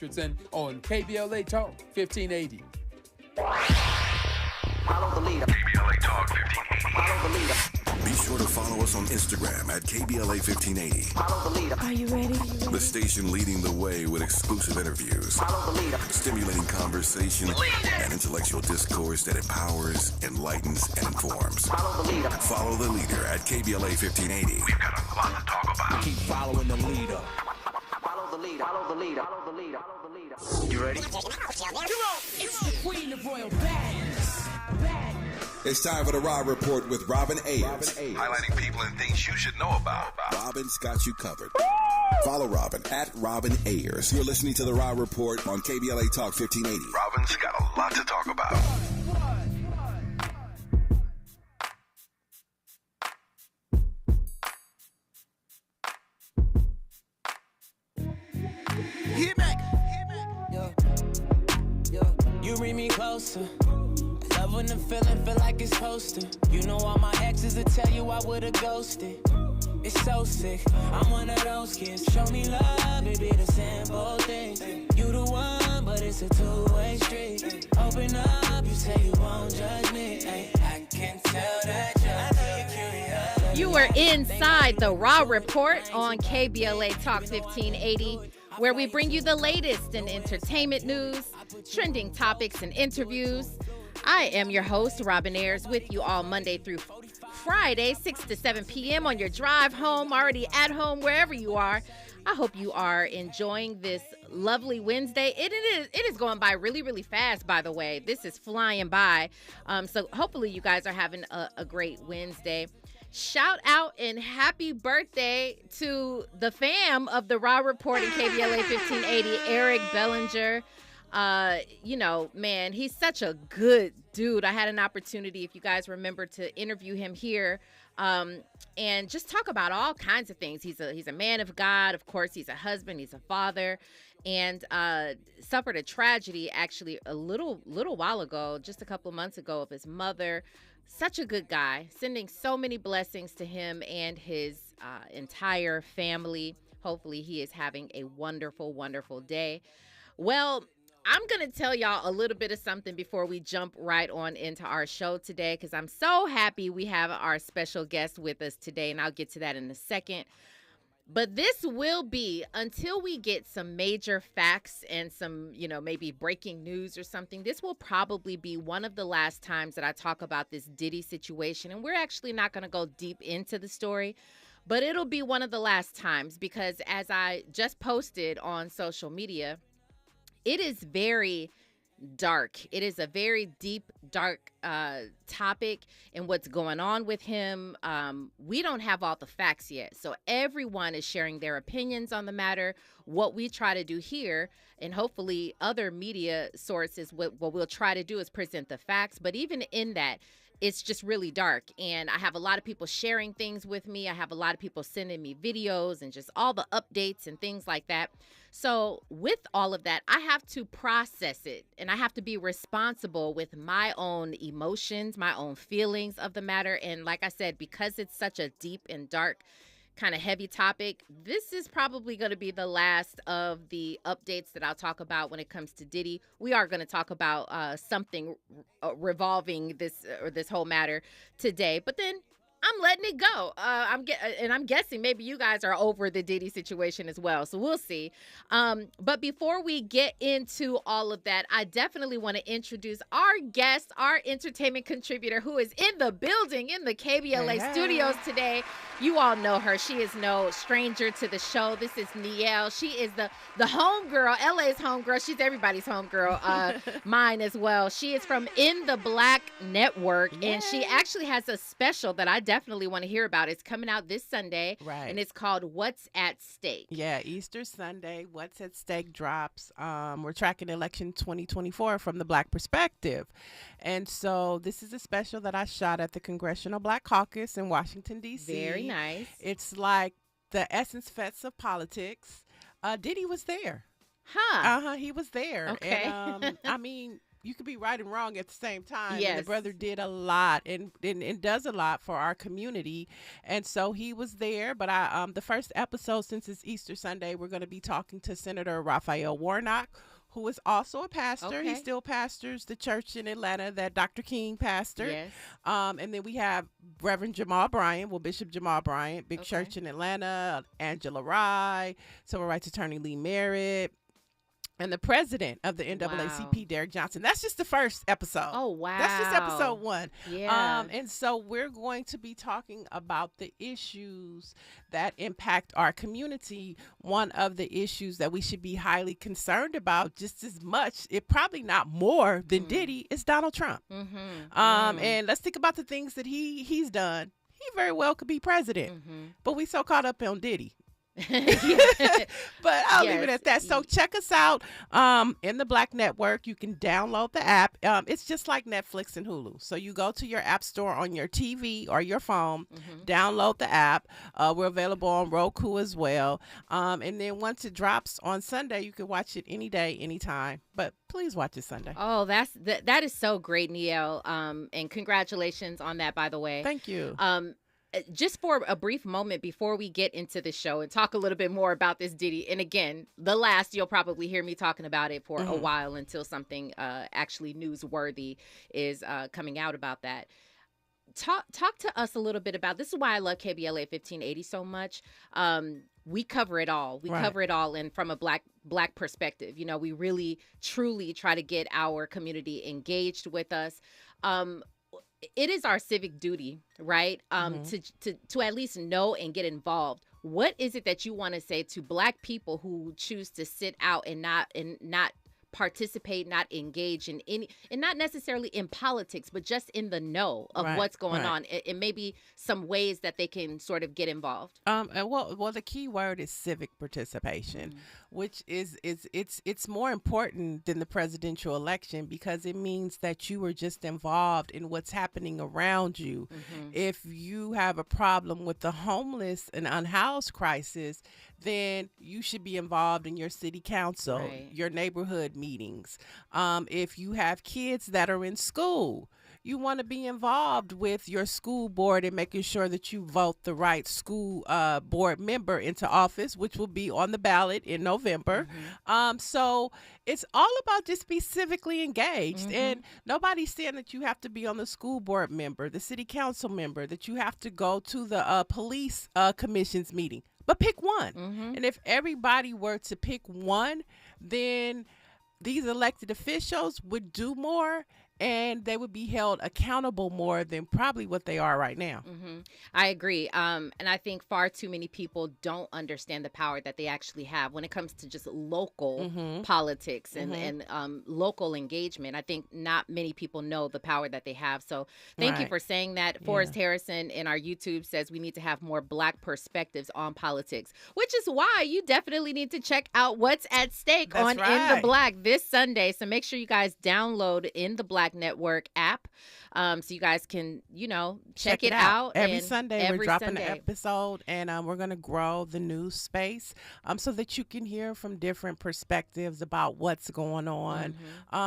Richardson on KBLA Talk 1580. Follow the leader. KBLA Talk 1580. Follow the leader. Be sure to follow us on Instagram at KBLA 1580. Follow the leader. Are you ready? The station leading the way with exclusive interviews, Follow the leader. stimulating conversation, and intellectual discourse that empowers, enlightens, and informs. Follow the leader. Follow the leader at KBLA 1580. We've got a lot to talk about. Keep following the leader. Follow the leader. Follow the leader. Follow the leader. Follow the leader. You ready? It's the queen of royal badness. It's time for the Raw Report with Robin Ayers. Highlighting people and things you should know about. Robin's got you covered. Follow Robin at Robin Ayers. You're listening to the Raw Report on KBLA Talk 1580. Robin's got a lot to talk about. Hit back. You bring me closer. Love when the feeling feel like it's supposed to. You know all my exes will tell you I would've ghosted. It's so sick. I'm one of those kids. Show me love, it be the simple thing. You the one, but it's a two-way street. Open up, you say you won't judge me. I can tell that you're curious. You are inside the Raw Report on KBLA Talk 1580, where we bring you the latest in entertainment news, trending topics, and interviews. I am your host, Robin Ayers, with you all Monday through Friday, 6 to 7 p.m. on your drive home, already at home, wherever you are. I hope you are enjoying this lovely Wednesday. It is going by really, really fast, by the way. This is flying by. So hopefully you guys are having a great Wednesday. Shout out and happy birthday to the fam of the Raw Report and KBLA 1580, Eric Bellinger. You know, man, he's such a good dude. I had an opportunity, if you guys remember, to interview him here and just talk about all kinds of things. He's a man of God. Of course, he's a husband. He's a father, and suffered a tragedy actually a little while ago, just a couple of months ago, of his mother. Such a good guy, sending so many blessings to him and his entire family. Hopefully he is having a wonderful, wonderful day. Well, I'm going to tell y'all a little bit of something before we jump right on into our show today, because I'm so happy we have our special guest with us today, and I'll get to that in a second. But this will be, until we get some major facts and some, maybe breaking news or something, this will probably be one of the last times that I talk about this Diddy situation. And we're actually not going to go deep into the story, but it'll be one of the last times, because as I just posted on social media, it is very dark. It is a very deep, dark topic and what's going on with him. We don't have all the facts yet. So everyone is sharing their opinions on the matter. What we try to do here, and hopefully other media sources, what we'll try to do is present the facts. But even in that, it's just really dark. And I have a lot of people sharing things with me. I have a lot of people sending me videos and just all the updates and things like that. So with all of that, I have to process it, and I have to be responsible with my own emotions, my own feelings of the matter. And like I said, because it's such a deep and dark kind of heavy topic, this is probably going to be the last of the updates that I'll talk about when it comes to Diddy. We are going to talk about something revolving this whole matter today, but then I'm letting it go. I'm guessing maybe you guys are over the Diddy situation as well. So we'll see. But before we get into all of that, I definitely want to introduce our guest, our entertainment contributor, who is in the building in the KBLA studios today. You all know her. She is no stranger to the show. This is Nielle. She is the homegirl, LA's homegirl. She's everybody's homegirl, mine as well. She is from In the Black Network, and she actually has a special that I definitely want to hear about. It's coming out this Sunday, right? And it's called What's at Stake. Yeah, Easter Sunday, What's at Stake drops. We're tracking election 2024 from the Black perspective. And so this is a special that I shot at the Congressional Black Caucus in Washington, D.C. Very nice. It's like the Essence Fest of politics. Diddy was there. Huh. He was there. Okay. And, I mean, you could be right and wrong at the same time. Yes. And the brother did a lot and does a lot for our community. And so he was there. But the first episode, since it's Easter Sunday, we're going to be talking to Senator Raphael Warnock, who is also a pastor. Okay. He still pastors the church in Atlanta that Dr. King pastored. Yes. And then we have Reverend Jamal Bryant, Bishop Jamal Bryant, big Okay. church in Atlanta, Angela Rye, civil rights attorney Lee Merritt, and the president of the NAACP, Derek Johnson. That's just the first episode. Oh, wow. That's just episode 1. Yeah. And so we're going to be talking about the issues that impact our community. One of the issues that we should be highly concerned about just as much, if probably not more than Diddy, is Donald Trump. And let's think about the things that he's done. He very well could be president, but we so caught up on Diddy. But I'll leave it at that. So check us out in the Black Network. You can download the app. It's just like Netflix and Hulu. So you go to your app store on your TV or your phone, download the app. We're available on Roku as well. And then once it drops on Sunday, you can watch it any day, anytime. But please watch it Sunday. Oh, that is so great, Niel. And congratulations on that, by the way. Thank you. Just for a brief moment before we get into the show and talk a little bit more about this Diddy, and again, you'll probably hear me talking about it for a while until something actually newsworthy is coming out about that. Talk to us a little bit about, this is why I love KBLA 1580 so much. We cover it all. We cover it all, and from a black perspective, you know, we really truly try to get our community engaged with us. It is our civic duty, right? To at least know and get involved. What is it that you want to say to Black people who choose to sit out and not participate, not engage in any, and not necessarily in politics, but just in the know of what's going on? It may be some ways that they can sort of get involved. Well, the key word is civic participation, which is it's more important than the presidential election, because it means that you are just involved in what's happening around you. If you have a problem with the homeless and unhoused crisis, then you should be involved in your city council, your neighborhood meetings. If you have kids that are in school, you want to be involved with your school board and making sure that you vote the right school board member into office, which will be on the ballot in November. So it's all about just be civically engaged. And nobody's saying that you have to be on the school board member, the city council member, that you have to go to the police commission's meeting. But pick one. And if everybody were to pick one, then these elected officials would do more, and they would be held accountable more than probably what they are right now. I agree. And I think far too many people don't understand the power that they actually have when it comes to just local politics and local engagement. I think not many people know the power that they have. So thank you for saying that. Forrest Harrison in our YouTube says we need to have more Black perspectives on politics, which is why you definitely need to check out What's at Stake In the Black this Sunday. So make sure you guys download In the Black Network app, so you guys can, you know, check it out. Every Sunday we're dropping an episode, and we're going to grow the news space so that you can hear from different perspectives about what's going on,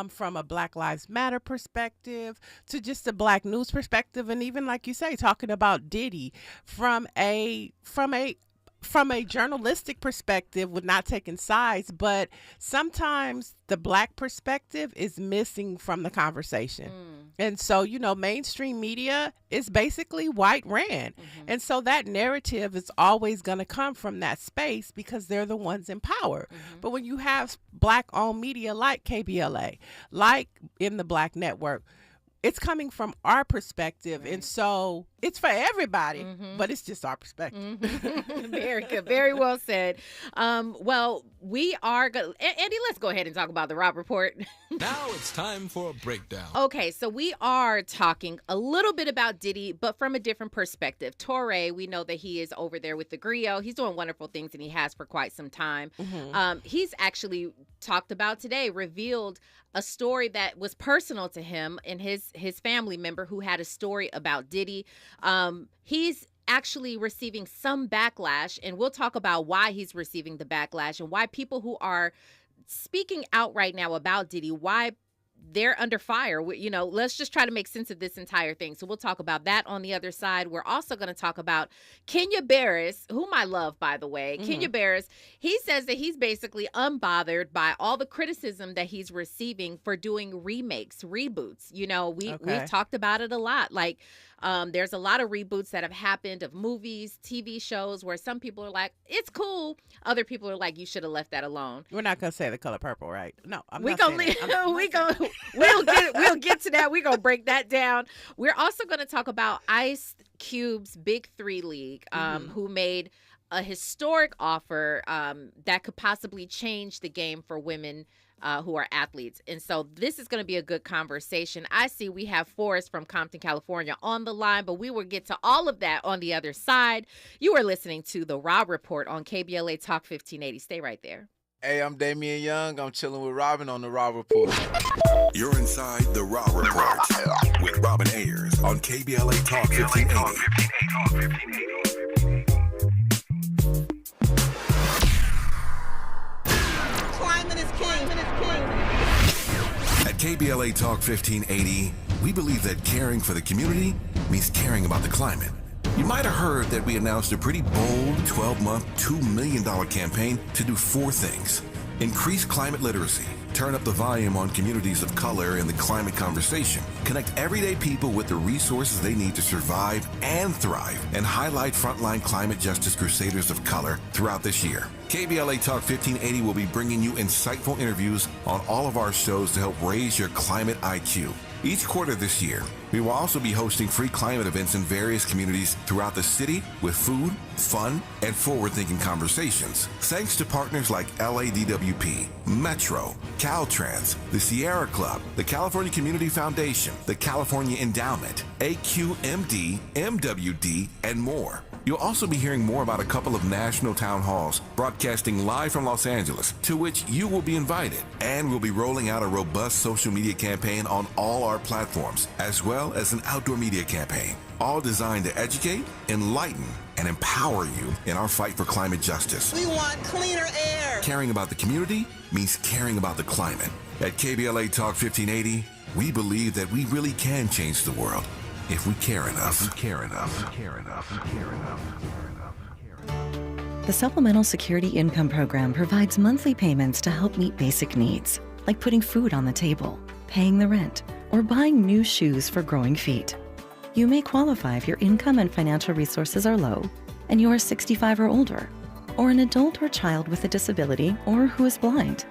from a Black Lives Matter perspective to just a Black news perspective, and even, like you say, talking about Diddy from a journalistic perspective, with not taking sides, but sometimes the Black perspective is missing from the conversation. And so, you know, mainstream media is basically white ran. And so that narrative is always going to come from that space because they're the ones in power. But when you have Black-owned media like KBLA, like In the Black Network, it's coming from our perspective. And so it's for everybody, but it's just our perspective. Very good. Very well said. Well, we are going to, Andy, let's go ahead and talk about the Rob Report. Now it's time for a breakdown. Okay, so we are talking a little bit about Diddy, but from a different perspective. Touré, we know that he is over there with the griot. He's doing wonderful things, and he has for quite some time. He's actually talked about today, revealed a story that was personal to him and his family member who had a story about Diddy. He's actually receiving some backlash, and we'll talk about why he's receiving the backlash and why people who are speaking out right now about Diddy, why they're under fire. Let's just try to make sense of this entire thing. So we'll talk about that on the other side. We're also going to talk about Kenya Barris, whom I love, by the way. Kenya Barris, he says that he's basically unbothered by all the criticism that he's receiving for doing remakes, reboots. We've talked about it a lot. Like, there's a lot of reboots that have happened of movies, TV shows, where some people are like, it's cool. Other people are like, you should have left that alone. We're not going to say The Color Purple, right? No, I'm we'll not saying that. We'll get to that. We're going to break that down. We're also going to talk about Ice Cube's Big 3 League, who made a historic offer that could possibly change the game for women who are athletes. And so this is going to be a good conversation. I see we have Forrest from Compton, California on the line, but we will get to all of that on the other side. You are listening to The Raw Report on KBLA Talk 1580. Stay right there. Hey, I'm Damian Young. I'm chilling with Robin on The Raw Report. You're inside The Raw Report with Robin Ayers on KBLA Talk 1580. Climate is king. At KBLA Talk 1580, we believe that caring for the community means caring about the climate. You might have heard that we announced a pretty bold 12-month, $2 million campaign to do 4 things. Increase climate literacy, turn up the volume on communities of color in the climate conversation, connect everyday people with the resources they need to survive and thrive, and highlight frontline climate justice crusaders of color throughout this year. KBLA Talk 1580 will be bringing you insightful interviews on all of our shows to help raise your climate IQ. Each quarter this year, we will also be hosting free climate events in various communities throughout the city with food, fun, and forward-thinking conversations. Thanks to partners like LADWP, Metro, Caltrans, the Sierra Club, the California Community Foundation, the California Endowment, AQMD, MWD, and more. You'll also be hearing more about a couple of national town halls broadcasting live from Los Angeles, to which you will be invited. And we'll be rolling out a robust social media campaign on all our platforms, as well as an outdoor media campaign, all designed to educate, enlighten, and empower you in our fight for climate justice. We want cleaner air. Caring about the community means caring about the climate. At KBLA Talk 1580, we believe that we really can change the world if we care enough. The Supplemental Security Income Program provides monthly payments to help meet basic needs, like putting food on the table, paying the rent, or buying new shoes for growing feet. You may qualify if your income and financial resources are low, and you are 65 or older, or an adult or child with a disability, or who is blind.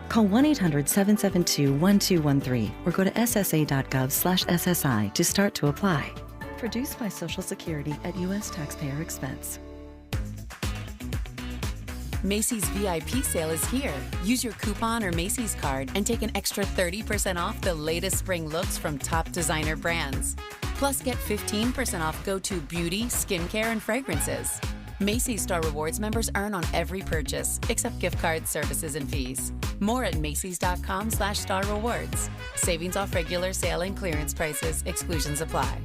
Call 1-800-772-1213 or go to ssa.gov/SSI to start to apply. Produced by Social Security at U.S. taxpayer expense. Macy's VIP sale is here. Use your coupon or Macy's card and take an extra 30% off the latest spring looks from top designer brands. Plus, get 15% off go-to beauty, skincare, and fragrances. Macy's Star Rewards members earn on every purchase, except gift cards, services, and fees. More at Macy's.com/Star Rewards. Savings off regular sale and clearance prices. Exclusions apply.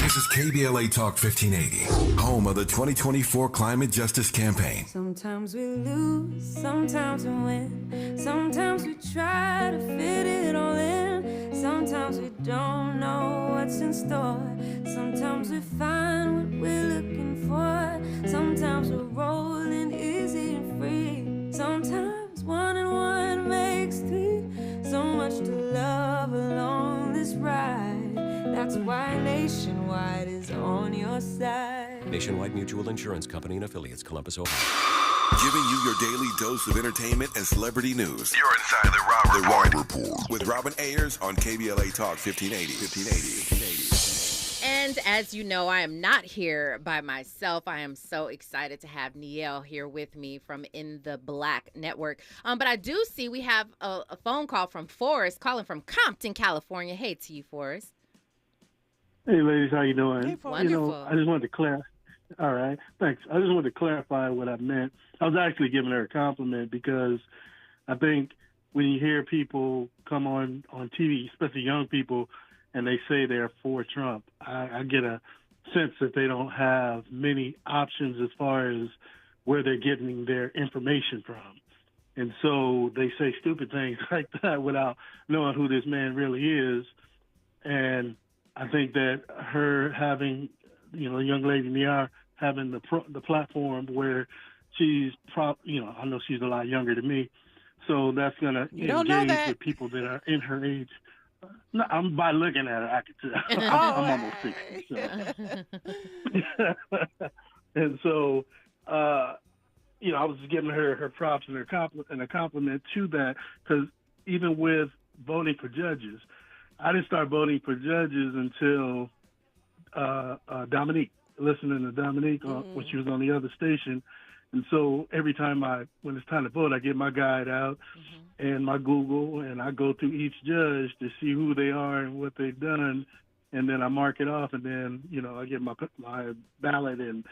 This is KBLA Talk 1580, home of the 2024 Climate Justice Campaign. Sometimes we lose, sometimes we win. Sometimes we try to fit it all in. Sometimes we don't know what's in store. Sometimes we find what we're looking for. Sometimes we're rolling easy and free. Sometimes 1 and 1 makes 3. So much to love along this ride. That's why Nationwide is on your side. Nationwide Mutual Insurance Company and affiliates, Columbus, Ohio. Giving you your daily dose of entertainment and celebrity news. You're inside the Raw Report with Robin Ayers on KBLA Talk 1580. And as you know, I am not here by myself. I am so excited to have Niele here with me from In the Black Network. But I do see we have a phone call from Forrest calling from Compton, California. Hey to you, Forrest. Hey, ladies, how you doing? Hey, wonderful. I just wanted to clarify. All right, thanks. I just wanted to clarify what I meant. I was actually giving her a compliment because I think when you hear people come on TV, especially young people, and they say they're for Trump, I get a sense that they don't have many options as far as where they're getting their information from. And so they say stupid things like that without knowing who this man really is. And I think that her having, you know, young lady Niar having the platform where she's I know she's a lot younger than me, so that's gonna engage with people that are in her age. No, I'm by looking at her, I can tell. I'm almost 60. So. And so, you know, I was just giving her props and a compliment to that, because even with voting for judges, I didn't start voting for judges until Dominique, listening to Dominique when she was on the other station. And so every time when it's time to vote, I get my guide out and my Google, and I go through each judge to see who they are and what they've done. And then I mark it off, and then, you know, I get my ballot and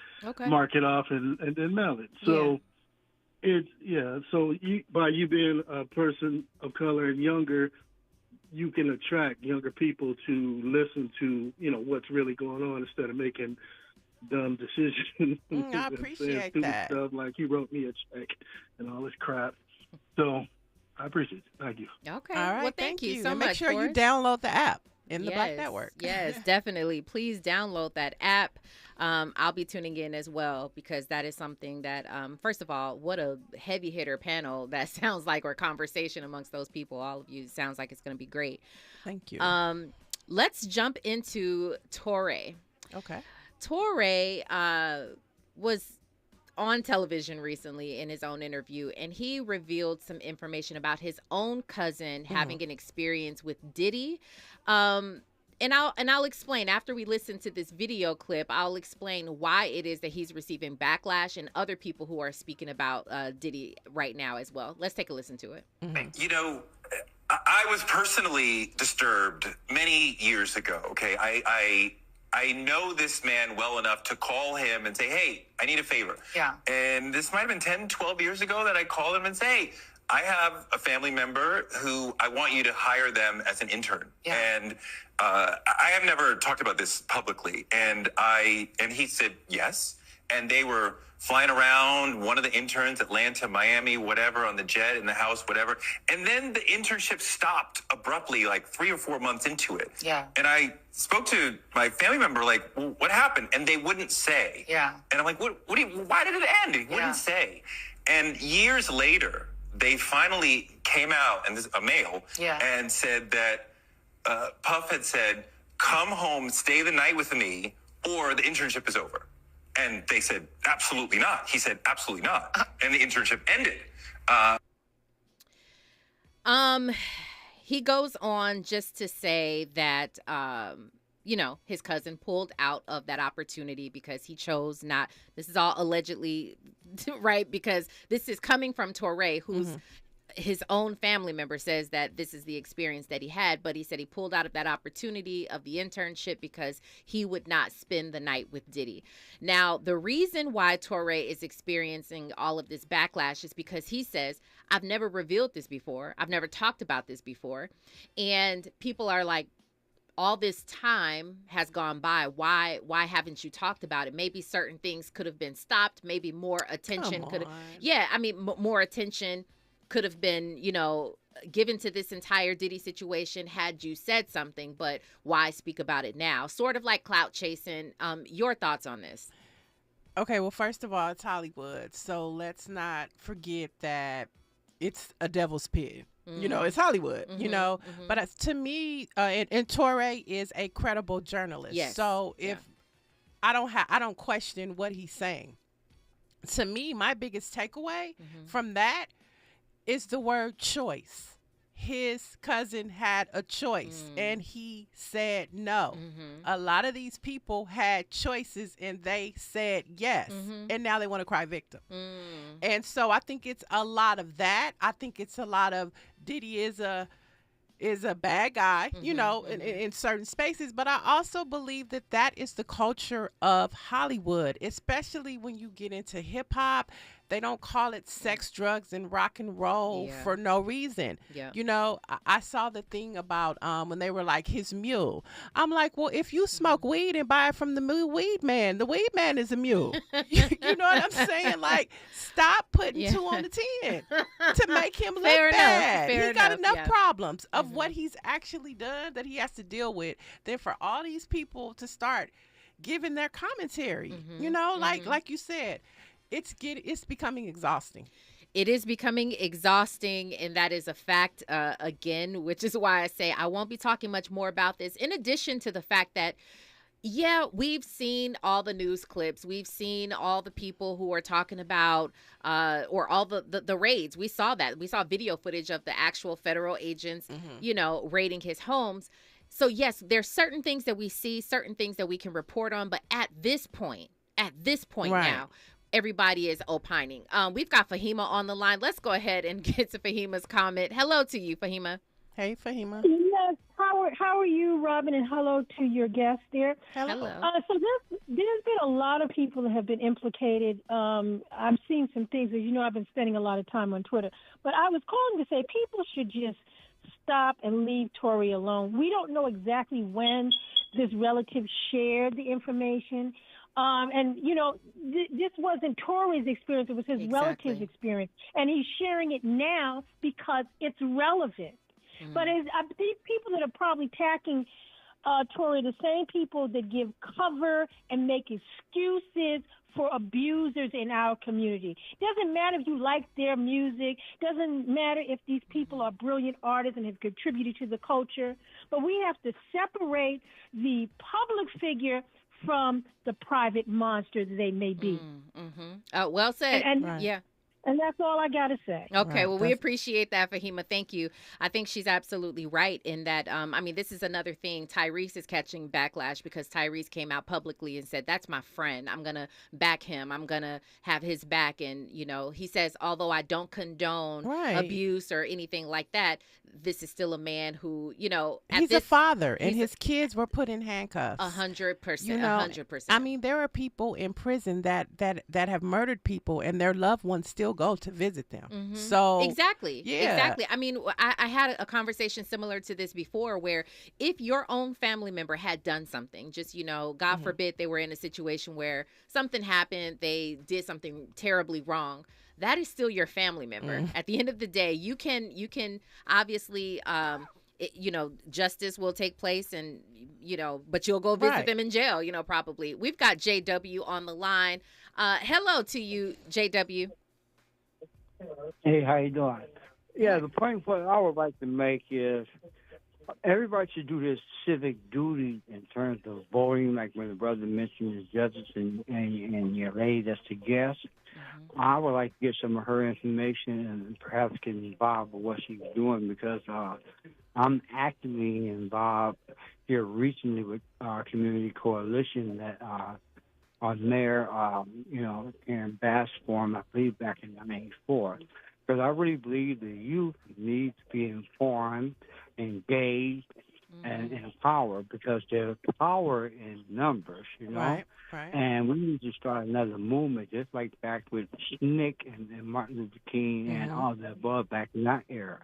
mark it off and then mail it. So so by you being a person of color and younger, you can attract younger people to listen to, you know, what's really going on instead of making dumb decisions. I appreciate that. Stuff like he wrote me a check and all this crap. So I appreciate it. Thank you. Okay. All right. Well, thank you so and much. Make sure you download the app in the Black Network. Yes, definitely. Please download that app. I'll be tuning in as well, because that is something that, first of all, what a heavy hitter panel that sounds like, or conversation amongst those people. All of you, sounds like it's going to be great. Thank you. Let's jump into Touré. Okay. Touré was on television recently in his own interview, and he revealed some information about his own cousin having an experience with Diddy. And I'll explain after we listen to this video clip. I'll explain why it is that he's receiving backlash, and other people who are speaking about Diddy right now as well. Let's take a listen to it. You know, I was personally disturbed many years ago. Okay, I know this man well enough to call him and say, hey, I need a favor. Yeah. And this might have been 10, 12 years ago that I called him and say, hey, I have a family member who I want you to hire them as an intern. Yeah. And I have never talked about this publicly. And he said yes. And they were flying around, one of the interns, Atlanta, Miami, whatever, on the jet, in the house, whatever. And then the internship stopped abruptly, like 3 or 4 months into it. Yeah. And I spoke to my family member, like, well, what happened? And they wouldn't say. Yeah. And I'm like, why did it end? He wouldn't say. And years later, they finally came out, and this is a male, and said that Puff had said, come home, stay the night with me, or the internship is over. And they said, absolutely not. He said, absolutely not. And the internship ended. He goes on just to say that, you know, his cousin pulled out of that opportunity because he chose not. This is all allegedly, right? Because this is coming from Touré, who's his own family member says that this is the experience that he had, but he said he pulled out of that opportunity of the internship because he would not spend the night with Diddy. Now, the reason why Touré is experiencing all of this backlash is because he says, I've never revealed this before. I've never talked about this before. And people are like, all this time has gone by. Why haven't you talked about it? Maybe certain things could have been stopped. Maybe more attention could have. Yeah, I mean, more attention could have been, you know, given to this entire Diddy situation had you said something, but why speak about it now? Sort of like clout chasing. Your thoughts on this? Okay, well, first of all, it's Hollywood. So let's not forget that it's a devil's pit. You know, it's Hollywood, you know. But to me, and Touré is a credible journalist. Yes. So if I don't question what he's saying. To me, my biggest takeaway from that is the word choice. His cousin had a choice and he said no. A lot of these people had choices and they said yes. And now they want to cry victim. And so I think it's a lot of that. I think it's a lot of Diddy is a bad guy, you know, in certain spaces. But I also believe that is the culture of Hollywood, especially when you get into hip hop. They don't call it sex, drugs, and rock and roll for no reason. Yeah. You know, I saw the thing about when they were like his mule. I'm like, well, if you smoke weed and buy it from the weed man is a mule. You know what I'm saying? Like, stop putting 2 on the 10 to make him look bad. He got enough problems of what he's actually done that he has to deal with. Then for all these people to start giving their commentary, you know, like you said, it's becoming exhausting. It is becoming exhausting, and that is a fact, again, which is why I say I won't be talking much more about this, in addition to the fact that, we've seen all the news clips. We've seen all the people who are talking about or all the raids. We saw that. We saw video footage of the actual federal agents, you know, raiding his homes. So, yes, there's certain things that we see, certain things that we can report on. But at this point now, everybody is opining. We've got Fahima on the line. Let's go ahead and get to Fahima's comment. Hello to you, Fahima. Hey, Fahima. Yes. How are you, Robin? And hello to your guest there. Hello. So there's been a lot of people that have been implicated. I've seen some things. As you know, I've been spending a lot of time on Twitter. But I was calling to say people should just stop and leave Touré alone. We don't know exactly when this relative shared the information. And, you know, this wasn't Toré's experience. It was his relative's experience. And he's sharing it now because it's relevant. But I think people that are probably attacking Touré, the same people that give cover and make excuses for abusers in our community. Doesn't matter if you like their music. Doesn't matter if these people are brilliant artists and have contributed to the culture. But we have to separate the public figure from the private monster that they may be. Well said. And that's all I got to say. Okay, well, we appreciate that, Fahima. Thank you. I think she's absolutely right in that, I mean, this is another thing. Tyrese is catching backlash because Tyrese came out publicly and said, that's my friend. I'm going to back him. I'm going to have his back. And, you know, he says, although I don't condone abuse or anything like that, this is still a man who, you know. He's a father, and his kids were put in handcuffs. 100%. You know, 100%. I mean, there are people in prison that have murdered people, and their loved ones still go to visit them. So exactly. I mean, I had a conversation similar to this before, where if your own family member had done something, just, you know, God forbid they were in a situation where something happened, they did something terribly wrong, that is still your family member. At the end of the day, you can obviously, you know, justice will take place, and, you know, but you'll go visit them in jail, you know, probably. We've got JW on the line. Hello to you, JW. Hey, how you doing? Yeah, the point what I would like to make is everybody should do this civic duty in terms of voting, like when the brother mentioned the judges and your lady that's the guest. I would like to get some of her information and perhaps get involved with what she's doing, because I'm actively involved here recently with our community coalition that on there, you know, in Bass Forum, I believe back in 1994. Because I really believe the youth need to be informed, engaged, and empowered, because there's power in numbers, you know. Right. And we need to start another movement, just like back with Nick and Martin Luther King and all the above back in that era.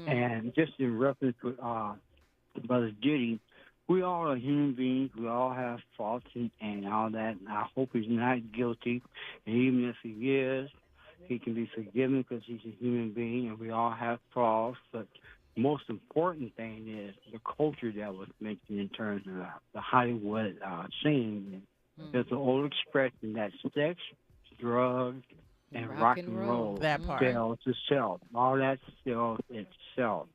And just in reference with Brother Diddy, we all are human beings. We all have faults and all that. And I hope he's not guilty. And even if he is, he can be forgiven because he's a human being, and we all have flaws. But most important thing is the culture that was mentioned in terms of the Hollywood scene. There's an old expression that sex, drugs, and rock and roll sells itself. All that sells itself.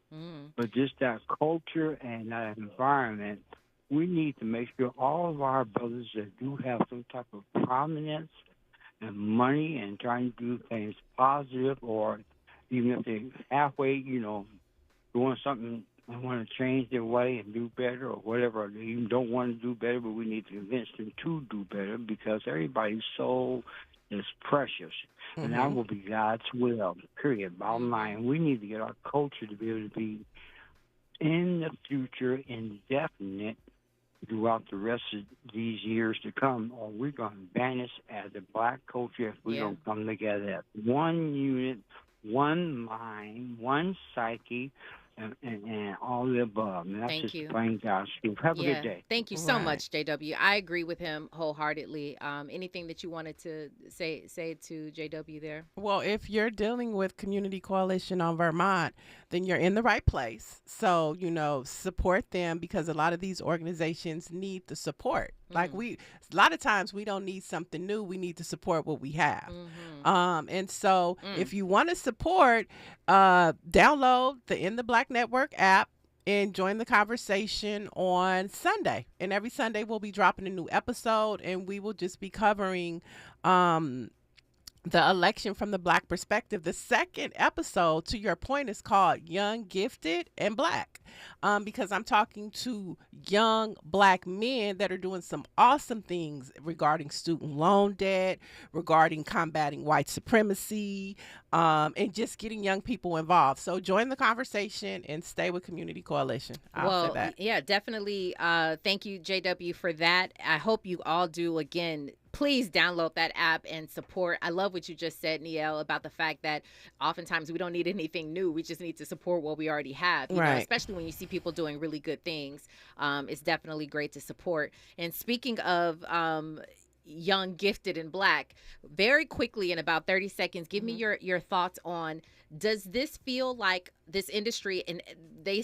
But just that culture and that environment, we need to make sure all of our brothers that do have some type of prominence and money and trying to do things positive, or even if they're halfway, you know, doing something and want to change their way and do better or whatever, or they even don't want to do better, but we need to convince them to do better, because everybody's soul is precious. And that will be God's will, period. Bottom line, we need to get our culture to be able to be in the future indefinite throughout the rest of these years to come, or we're going to vanish as a black culture if we don't come together as one unit, one mind, one psyche, and all the above. And that's just plain God's truth. Have a good day. Thank you so much, JW. I agree with him wholeheartedly. Anything that you wanted to say to JW there? Well, if you're dealing with Community Coalition on Vermont, then you're in the right place. So, support them, because a lot of these organizations need the support. Like a lot of times we don't need something new. We need to support what we have. And so if you want to support, download the In the Black Network app and join the conversation on Sunday. And every Sunday we'll be dropping a new episode, and we will just be covering the election from the Black perspective. The second episode, to your point, is called Young, Gifted, and Black, because I'm talking to young Black men that are doing some awesome things regarding student loan debt, regarding combating white supremacy, and just getting young people involved. So join the conversation and stay with Community Coalition. I'll say that. Yeah, definitely. Thank you, JW, for that. I hope you all do. Again, please download that app and support. I love what you just said, Niel, about the fact that oftentimes we don't need anything new. We just need to support what we already have, you know, especially when you see people doing really good things. It's definitely great to support. And speaking of young, gifted, and Black, very quickly, in about 30 seconds, give me your thoughts on, does this feel like this industry, and they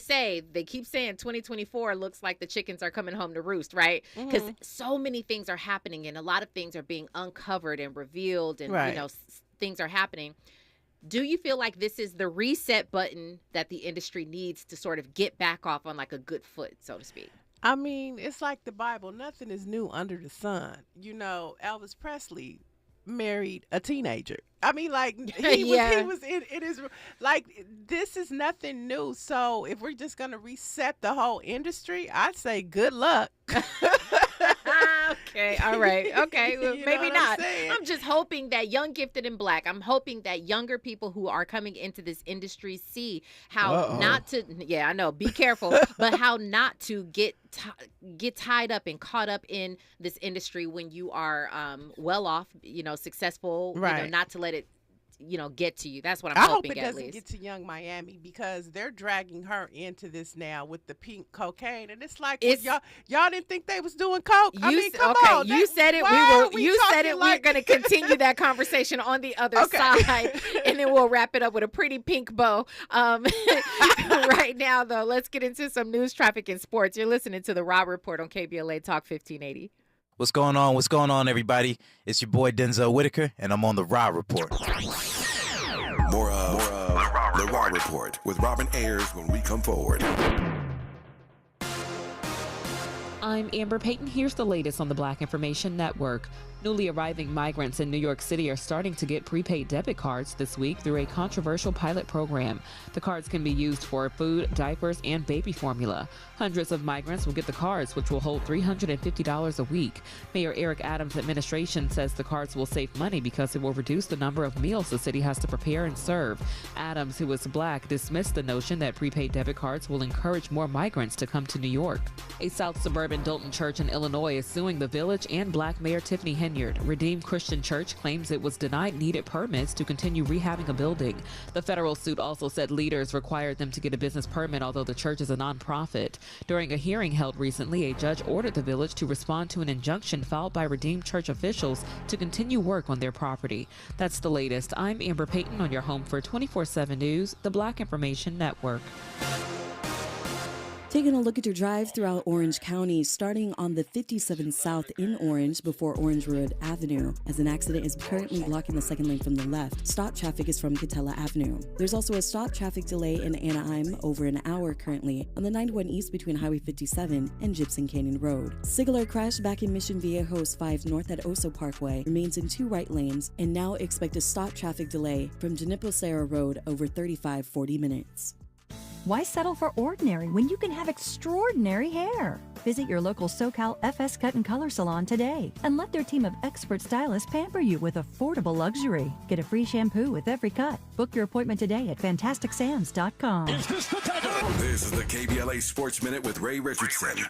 keep saying 2024 looks like the chickens are coming home to roost, right? Because so many things are happening, and a lot of things are being uncovered and revealed, and things are happening. Do you feel like this is the reset button that the industry needs to sort of get back off on like a good foot, so to speak? I mean, it's like the Bible. Nothing is new under the sun. Elvis Presley married a teenager. I mean, like, he was in his, like, this is nothing new. So if we're just going to reset the whole industry, I'd say good luck. Okay, all right. Okay, well, maybe not. I'm just hoping that young, gifted, and Black, I'm hoping that younger people who are coming into this industry see how not to, I know, be careful, but how not to get tied up and caught up in this industry when you are well off, successful, not to let it get to you. That's what I'm hoping. I hope it doesn't get to young Miami, because they're dragging her into this now with the pink cocaine, and it's like, y'all didn't think they was doing coke. I mean, come on. You said it. You said it. We're going to continue that conversation on the other side, and then we'll wrap it up with a pretty pink bow. Right now, though, let's get into some news, traffic, and sports. You're listening to the Rob Report on KBLA Talk 1580. What's going on? What's going on, everybody? It's your boy Denzel Whitaker, and I'm on the Raw Report. More of the Raw Report with Robin Ayers when we come forward. I'm Amber Payton. Here's the latest on the Black Information Network. Newly arriving migrants in New York City are starting to get prepaid debit cards this week through a controversial pilot program. The cards can be used for food, diapers, and baby formula. Hundreds of migrants will get the cards, which will hold $350 a week. Mayor Eric Adams' administration says the cards will save money because it will reduce the number of meals the city has to prepare and serve. Adams, who is Black, dismissed the notion that prepaid debit cards will encourage more migrants to come to New York. A South Suburban Dalton church in Illinois is suing the village and Black Mayor Tiffany Henyard. Redeemed Christian Church claims it was denied needed permits to continue rehabbing a building. The federal suit also said leaders required them to get a business permit, although the church is a nonprofit. During a hearing held recently, a judge ordered the village to respond to an injunction filed by Redeemed Church officials to continue work on their property. That's the latest. I'm Amber Payton on your home for 24/7 News, the Black Information Network. Taking a look at your drive throughout Orange County, starting on the 57 South in Orange before Orange Road Avenue, as an accident is currently blocking the second lane from the left. Stop traffic is from Catella Avenue. There's also a stop traffic delay in Anaheim over an hour currently on the 91 East between Highway 57 and Gibson Canyon Road. Sigler crash back in Mission Viejos 5 north at Oso Parkway remains in 2 right lanes, and now expect a stop traffic delay from Junipo Serra Road over 35-40 minutes. Why settle for ordinary when you can have extraordinary hair? Visit your local SoCal FS Cut and Color salon today and let their team of expert stylists pamper you with affordable luxury. Get a free shampoo with every cut. Book your appointment today at fantasticsams.com. This is the KBLA Sports Minute with Ray Richardson.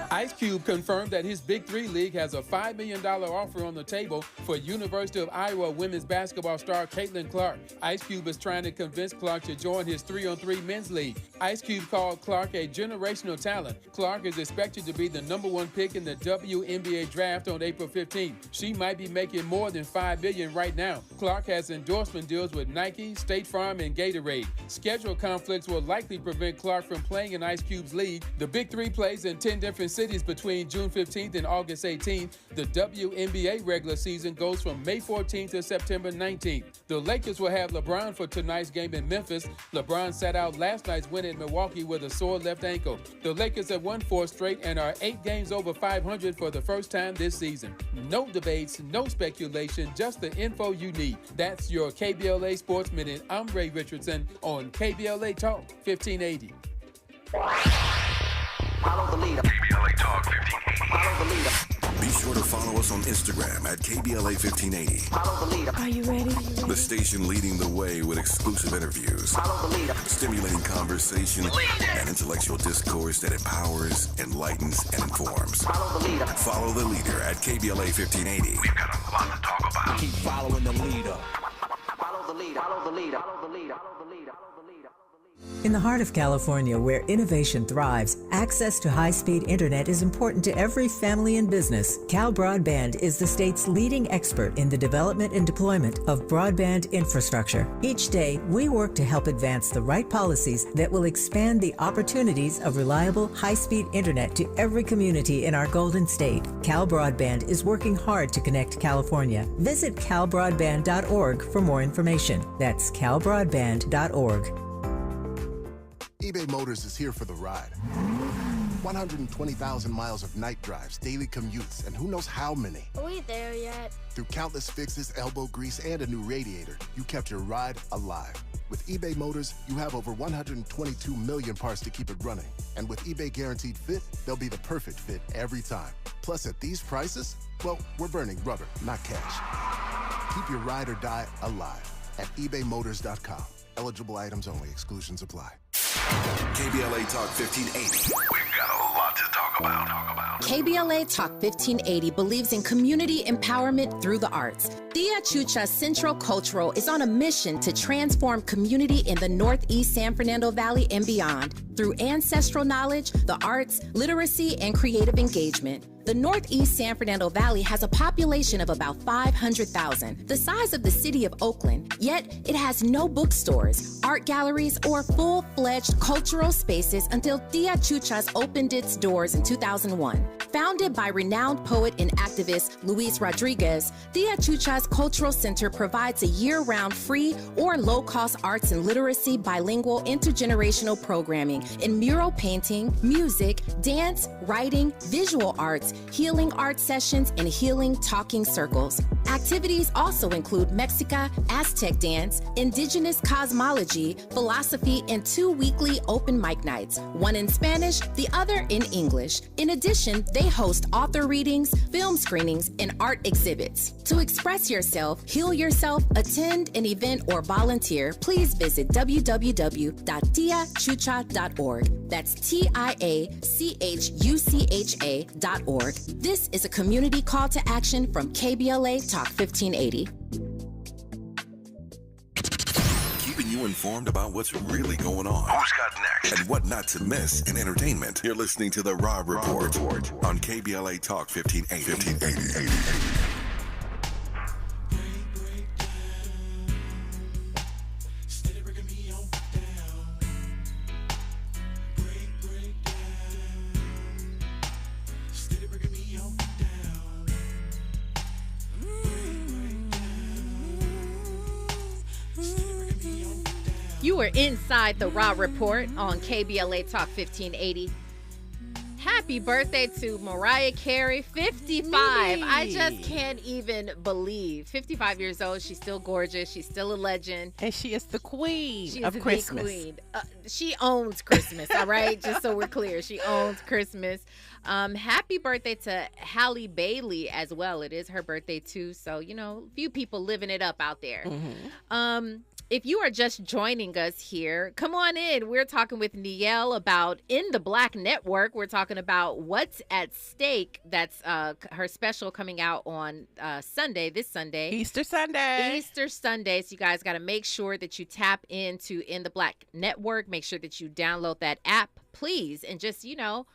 Ice Cube confirmed that his Big Three League has a $5 million offer on the table for University of Iowa women's basketball star Caitlin Clark. Ice Cube is trying to convince Clark to join his 3-on-3 men's league. Ice Cube called Clark a generational talent. Clark is expected to be the #1 pick in the WNBA draft on April 15th. She might be making more than $5 million right now. Clark has endorsement deals with Nike, State Farm, and Gatorade. Schedule conflicts will likely prevent Clark from playing in Ice Cube's league. The Big Three plays in 10 different cities between June 15th and August 18th. The WNBA regular season goes from May 14th to September 19th. The Lakers will have LeBron for tonight's game in Memphis. LeBron sat out last night's win in Milwaukee with a sore left ankle. The Lakers have won 4 straight and are 8 games over 500 for the first time this season. No debates, no speculation, just the info you need. That's your KBLA Sports Minute. I'm Ray Richardson on KBLA Talk 1580. Follow the leader. KBLA Talk 1580. Follow the leader. Be sure to follow us on Instagram at KBLA 1580. Follow the leader. Are you ready? The station leading the way with exclusive interviews, Follow the leader. stimulating conversation, and intellectual discourse that empowers, enlightens, and informs. Follow the leader. Follow the leader at KBLA 1580. We've got a lot to talk about. Keep following the leader. Follow the leader. Follow the leader. Follow the leader. Follow the leader. In the heart of California, where innovation thrives, access to high-speed internet is important to every family and business. Cal Broadband is the state's leading expert in the development and deployment of broadband infrastructure. Each day, we work to help advance the right policies that will expand the opportunities of reliable, high-speed internet to every community in our Golden State. Cal Broadband is working hard to connect California. Visit calbroadband.org for more information. That's calbroadband.org. eBay Motors is here for the ride. 120,000 miles of night drives, daily commutes, and who knows how many. Are we there yet? Through countless fixes, elbow grease, and a new radiator, you kept your ride alive. With eBay Motors, you have over 122 million parts to keep it running. And with eBay Guaranteed Fit, they'll be the perfect fit every time. Plus, at these prices, well, we're burning rubber, not cash. Keep your ride or die alive at ebaymotors.com. Eligible items only. Exclusions apply. KBLA Talk 1580. We've got a lot to talk about. KBLA Talk 1580 believes in community empowerment through the arts. Tia Chucha Central Cultural is on a mission to transform community in the Northeast San Fernando Valley and beyond through ancestral knowledge, the arts, literacy, and creative engagement. The Northeast San Fernando Valley has a population of about 500,000, the size of the city of Oakland, yet it has no bookstores, art galleries, or full-fledged cultural spaces until Tia Chuchas opened its doors in 2001. Founded by renowned poet and activist Luis Rodriguez, Tia Chuchas Cultural Center provides a year-round free or low-cost arts and literacy bilingual intergenerational programming in mural painting, music, dance, writing, visual arts, healing art sessions, and healing talking circles. Activities also include Mexica, Aztec dance, indigenous cosmology, philosophy, and 2 weekly open mic nights, one in Spanish, the other in English. In addition, they host author readings, film screenings, and art exhibits. To express yourself, heal yourself, attend an event, or volunteer, please visit www.tiachucha.org. That's TIACHUCHA.org. This is a community call to action from KBLA Talk 1580. Keeping you informed about what's really going on. Who's got next? And what not to miss in entertainment. You're listening to the Raw Report on KBLA Talk 1580. You are inside the Raw Report on KBLA Talk 1580. Happy birthday to Mariah Carey, 55. I just can't even believe. 55 years old. She's still gorgeous. She's still a legend. And she is the queen She of is the Christmas. queen. She owns Christmas, all right? Just so we're clear. She owns Christmas. Happy birthday to Halle Bailey as well. It is her birthday, too. So, you know, a few people living it up out there. If you are just joining us here, come on in. We're talking with Niele about In the Black Network. We're talking about What's at Stake. That's her special coming out on Sunday, this Sunday. Easter Sunday. Easter Sunday. So you guys got to make sure that you tap into In the Black Network. Make sure that you download that app, please. And just, you know,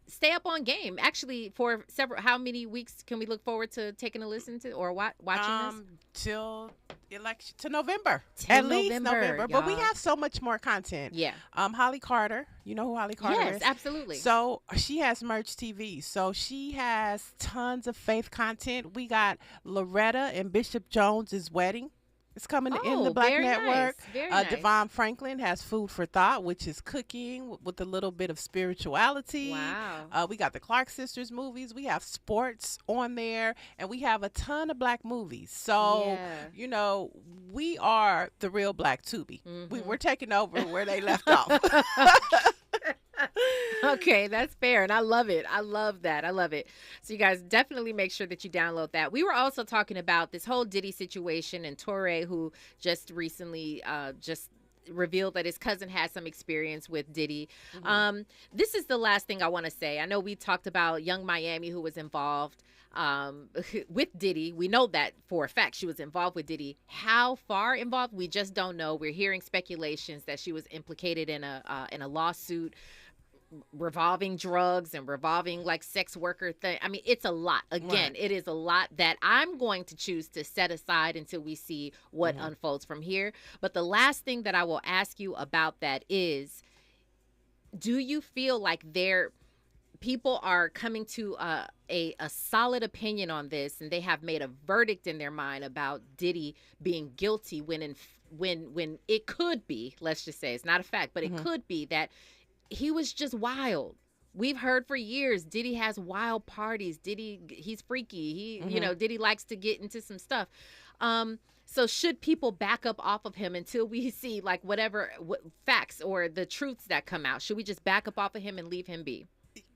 stay up on game. Actually, for how many weeks can we look forward to taking a listen to or watching this? Till election, to November. Till At least November, November. But we y'all. have so much more content. Yeah. Holly Carter. You know who Holly Carter is? Yes, absolutely. So she has Merch TV. So she has tons of faith content. We got Loretta and Bishop Jones's wedding. It's coming in the Black very Network. nice, very nice. Devon Franklin has Food for Thought, which is cooking with a little bit of spirituality. Wow. We got the Clark Sisters movies. We have sports on there. And we have a ton of black movies. So, you know, we are the real Black Tubi. We're taking over where they left off. Okay, that's fair. And I love it. I love that. I love it. So you guys definitely make sure that you download that. We were also talking about this whole Diddy situation and Touré, who just recently just revealed that his cousin had some experience with Diddy. This is the last thing I want to say. I know we talked about Young Miami, who was involved with Diddy. We know that for a fact she was involved with Diddy. How far involved, we just don't know. We're hearing speculations that she was implicated in a lawsuit revolving drugs and revolving like sex worker thing. I mean, it's a lot. Again, It is a lot that I'm going to choose to set aside until we see what unfolds from here. But the last thing that I will ask you about that is, do you feel like people are coming to a solid opinion on this, and they have made a verdict in their mind about Diddy being guilty when it could be, let's just say, it's not a fact, but it could be that he was just wild. We've heard for years Diddy has wild parties. Diddy, he's freaky. You know, Diddy likes to get into some stuff. So should people back up off of him until we see like what facts or the truths that come out? Should we just back up off of him and leave him be?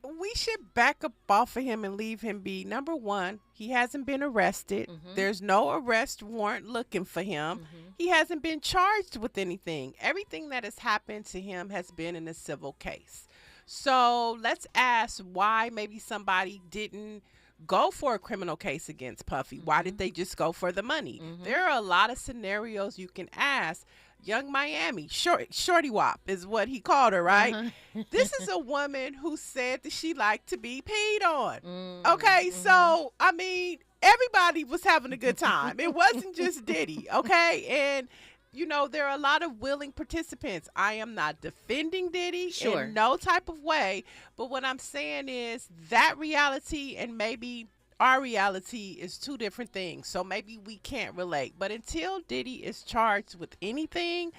We should back up off of him and leave him be. Number one, he hasn't been arrested. There's no arrest warrant looking for him. He hasn't been charged with anything. Everything that has happened to him has been in a civil case. So let's ask why maybe somebody didn't go for a criminal case against Puffy. Why did they just go for the money? There are a lot of scenarios you can ask. Young Miami, Shorty Wop is what he called her, right? This is a woman who said that she liked to be peed on. Okay, so, I mean, everybody was having a good time. It wasn't just Diddy, okay? And, you know, there are a lot of willing participants. I am not defending Diddy in no type of way, but what I'm saying is that reality and maybe our reality is two different things, so maybe we can't relate. But until Diddy is charged with anything,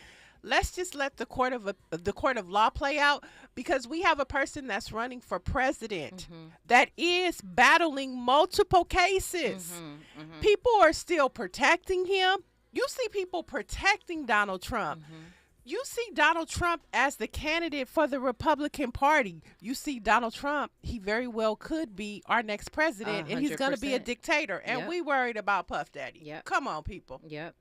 let's just let the court of law play out, because we have a person that's running for president that is battling multiple cases. People are still protecting him. You see people protecting Donald Trump. You see Donald Trump as the candidate for the Republican Party. You see Donald Trump, he very well could be our next president, and he's going to be a dictator. And we worried about Puff Daddy. Come on, people. Yep.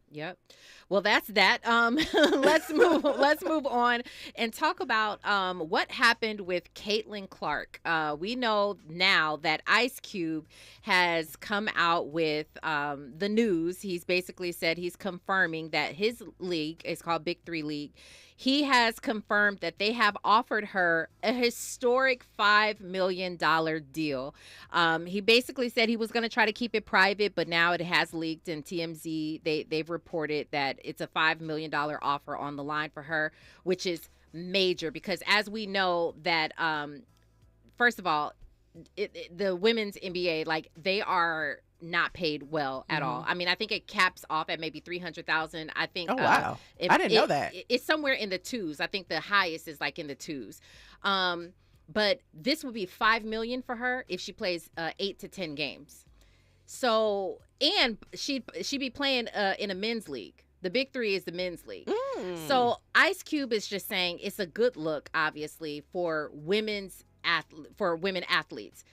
Well, that's that. Let's move on and talk about what happened with Caitlin Clark. We know now that Ice Cube has come out with the news. He's basically said he's confirming that his league is called Big 3 League. He has confirmed that they have offered her a historic $5 million deal. He basically said he was going to try to keep it private, but now it has leaked, and TMZ, they've reported that it's a $5 million offer on the line for her, which is major because, as we know, that first of all, the women's NBA, like, they are not paid well at all. I mean, I think it caps off at maybe $300,000. I think. Oh wow! I didn't know that. It's somewhere in the twos. I think the highest is like in the twos. but this would be $5 million for her if she plays 8 to 10 games. So, and she'd be playing in a men's league. The Big Three is the men's league. So Ice Cube is just saying it's a good look, obviously, for women athletes.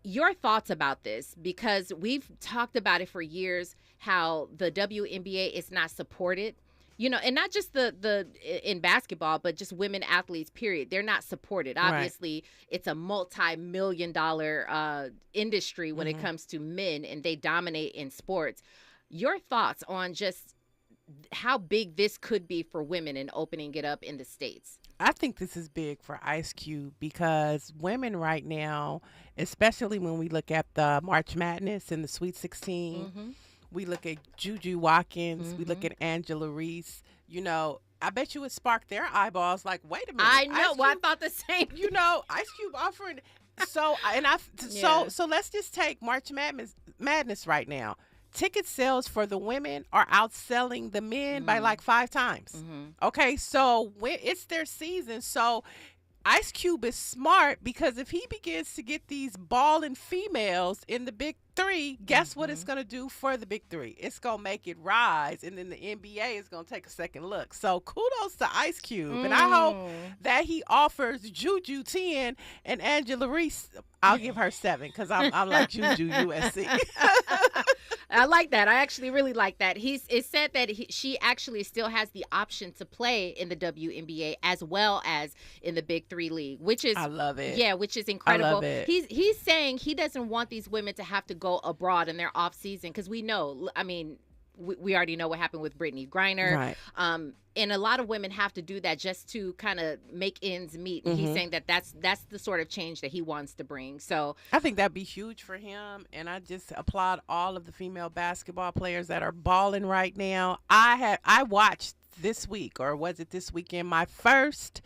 Your thoughts about this? Because we've talked about it for years, how the WNBA is not supported. You know, and not just the in basketball, but just women athletes, period. They're not supported. Obviously, it's a multi-million-dollar industry when it comes to men, and they dominate in sports. Your thoughts on just how big this could be for women and opening it up in the States? I think this is big for Ice Cube because women right now, especially when we look at the March Madness and the Sweet 16, we look at Juju Watkins, we look at Angela Reese, you know, I bet you it sparked their eyeballs like, wait a minute. I know. Well, I thought the same. You know, Ice Cube offering. So let's just take March Madness right now. Ticket sales for the women are outselling the men by like 5 times. Okay, so when it's their season, so Ice Cube is smart because if he begins to get these balling females in the Big Three, guess what it's going to do for the Big Three? It's going to make it rise, and then the NBA is going to take a second look. So kudos to Ice Cube, and I hope that he offers Juju 10 and Angela Reese. I'll give her 7 because I'm like Juju USC. I like that. I actually really like that. It said that she actually still has the option to play in the WNBA as well as in the Big Three league, which is, I love it. Yeah, which is incredible. I love it. He's saying he doesn't want these women to have to go abroad in their off season because we know. I mean, we already know what happened with Brittany Griner. Right. And a lot of women have to do that just to kind of make ends meet. And he's saying that that's the sort of change that he wants to bring. So I think that'd be huge for him. And I just applaud all of the female basketball players that are balling right now. I watched this week, or was it this weekend, my first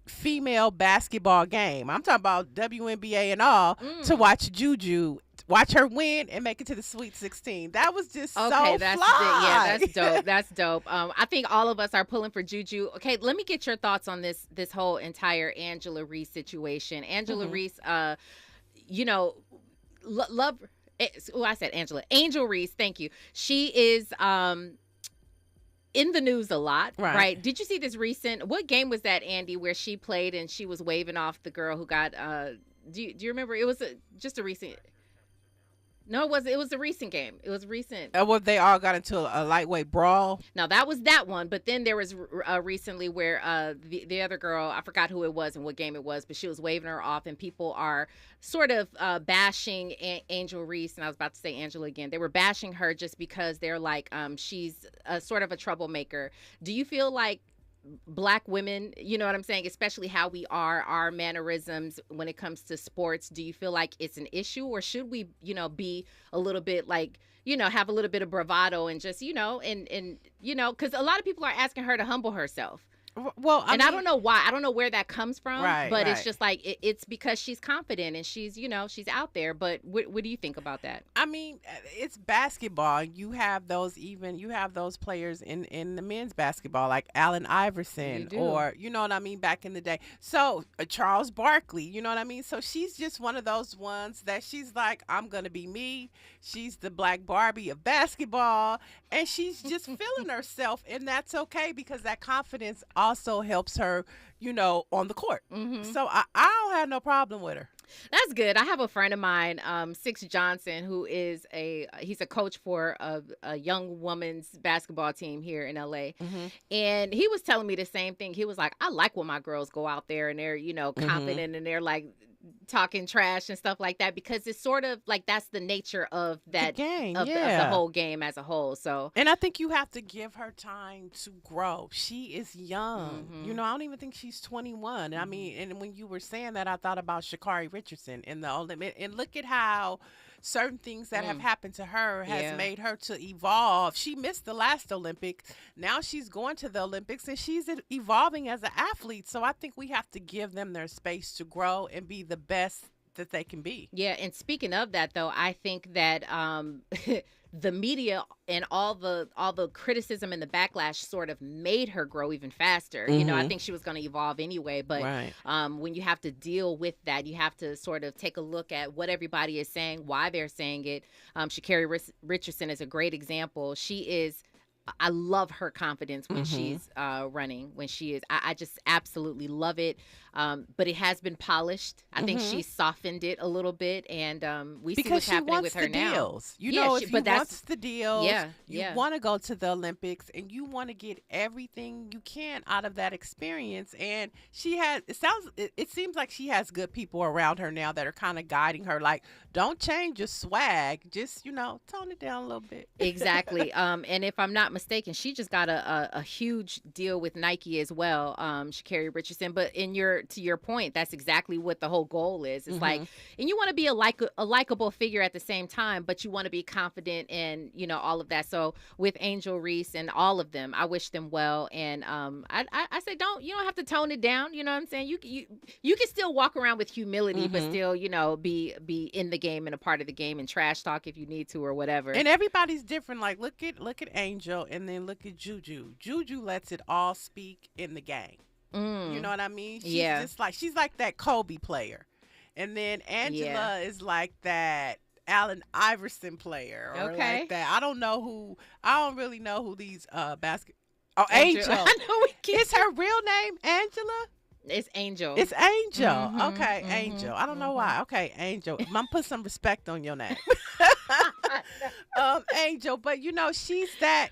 female basketball game. I'm talking about WNBA and all, to watch Juju. Watch her win and make it to the Sweet 16. That was just so fly. Yeah, that's dope. That's dope. I think all of us are pulling for Juju. Okay, let me get your thoughts on this whole entire Angela Reese situation. Angela Reese, you know, love. Oh, I said Angela. Angel Reese. Thank you. She is in the news a lot, right? Did you see this recent? What game was that, Andy, where she played and she was waving off the girl who got? Do you remember? It was just a recent. No, it was a recent game. It was recent. Well, they all got into a lightweight brawl. Now, that was that one. But then there was recently where the other girl, I forgot who it was and what game it was, but she was waving her off, and people are sort of bashing Angel Reese. And I was about to say Angela again. They were bashing her just because they're like, she's sort of a troublemaker. Do you feel like Black women, you know what I'm saying, especially how we are, our mannerisms when it comes to sports, do you feel like it's an issue, or should we, you know, be a little bit like, you know, have a little bit of bravado and just, you know, and you know, because a lot of people are asking her to humble herself. Well, I don't know why. I don't know where that comes from, but it's right. just like it's because she's confident and she's, you know, she's out there. But what do you think about that? I mean, it's basketball. You have those players in the men's basketball, like Allen Iverson, or you know what I mean, back in the day. So Charles Barkley, you know what I mean. So she's just one of those ones that she's like, I'm gonna be me. She's the Black Barbie of basketball, and she's just feeling herself, and that's okay because that confidence also helps her, you know, on the court. So I don't have no problem with her. That's good. I have a friend of mine, Six Johnson, who is he's a coach for a young women's basketball team here in LA. And he was telling me the same thing. He was like, I like when my girls go out there and they're, you know, confident and they're like talking trash and stuff like that, because it's sort of like that's the nature of that game, of the whole game as a whole. So, and I think you have to give her time to grow. She is young. You know, I don't even think she's 21. I mean, and when you were saying that, I thought about Sha'Carri Richardson in the Olympic, and look at how certain things that have happened to her has made her to evolve. She missed the last Olympics. Now she's going to the Olympics and she's evolving as an athlete. So I think we have to give them their space to grow and be the best that they can be. Yeah, and speaking of that, though, I think that the media and all the criticism and the backlash sort of made her grow even faster. You know, I think she was going to evolve anyway, but when you have to deal with that, you have to sort of take a look at what everybody is saying, why they're saying it. Sha'Carri Richardson is a great example. I love her confidence when she's running, when she is. I just absolutely love it. But it has been polished. I think she's softened it a little bit, and we see what's happening with her now. Deals. You know, if you want the deals, you want to go to the Olympics, and you want to get everything you can out of that experience. And she has. It seems like she has good people around her now that are kind of guiding her. Like, don't change your swag. Just tone it down a little bit. Exactly. And if I'm not mistaken, she just got a huge deal with Nike as well, Sha'Carri Richardson. But to your point, that's exactly what the whole goal is. It's like, and you want to be a likable figure at the same time, but you want to be confident in, all of that. So with Angel Reese and all of them, I wish them well. And I say, you don't have to tone it down. You know what I'm saying? You can still walk around with humility, but still, be in the game and a part of the game and trash talk if you need to or whatever. And everybody's different. Like, look at Angel, and then look at Juju. Juju lets it all speak in the game. You know what I mean? She's like that Kobe player. And then Angela is like that Allen Iverson player. Or like that. I don't really know who these Angel. I know Is her real name Angela? It's Angel. It's Angel. Okay, Angel. I don't know why. Okay, Angel. I'm gonna put some respect on your name. Angel, but she's that